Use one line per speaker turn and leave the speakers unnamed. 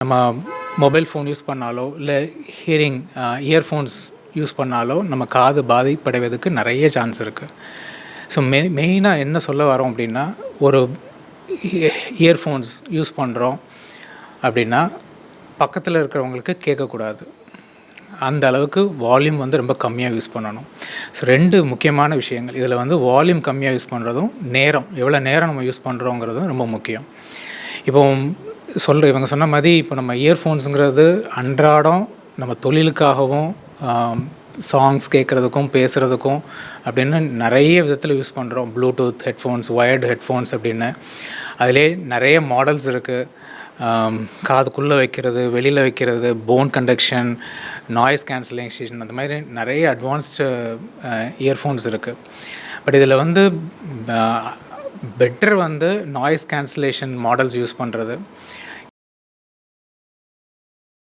நம்ம mobile phone use பண்ணாலோ இல்லை இயர்ஃபோன்ஸ் யூஸ் பண்ணாலோ நம்ம காது பாதிப்படைவதற்கு நிறைய சான்ஸ் இருக்குது. ஸோ மெயினாக என்ன சொல்ல வரோம் அப்படின்னா, ஒரு இயர்ஃபோன்ஸ் யூஸ் பண்ணுறோம் அப்படின்னா பக்கத்தில் இருக்கிறவங்களுக்கு கேட்கக்கூடாது. அந்த அளவுக்கு வால்யூம் வந்து ரொம்ப கம்மியாக யூஸ் பண்ணணும். ஸோ 2 முக்கியமான விஷயங்கள் இதில் வந்து வால்யூம் கம்மியாக யூஸ் பண்ணுறதும், எவ்வளோ நேரம் நம்ம யூஸ் பண்ணுறோங்கிறதும் ரொம்ப முக்கியம். இப்போ இவங்க சொன்ன மாதிரி இப்போ நம்ம இயர்ஃபோன்ஸுங்கிறது அன்றாடம் நம்ம தொழிலுக்காகவும் சாங்ஸ் கேட்குறதுக்கும் பேசுகிறதுக்கும் அப்படின்னு நிறைய விதத்தில் யூஸ் பண்ணுறோம். ப்ளூடூத் ஹெட்ஃபோன்ஸ், ஒயர்டு ஹெட்ஃபோன்ஸ் அப்படின்னு அதிலே நிறைய மாடல்ஸ் இருக்குது. காதுக்குள்ளே வைக்கிறது, வெளியில் வைக்கிறது, போன் கண்டக்ஷன், நாய்ஸ் கேன்சலேஷன், அந்த மாதிரி நிறைய அட்வான்ஸ்டு இயர்ஃபோன்ஸ் இருக்குது. பட் இதில் வந்து பெட்டர் வந்து நாய்ஸ் கேன்சலேஷன் மாடல்ஸ் யூஸ் பண்ணுறது.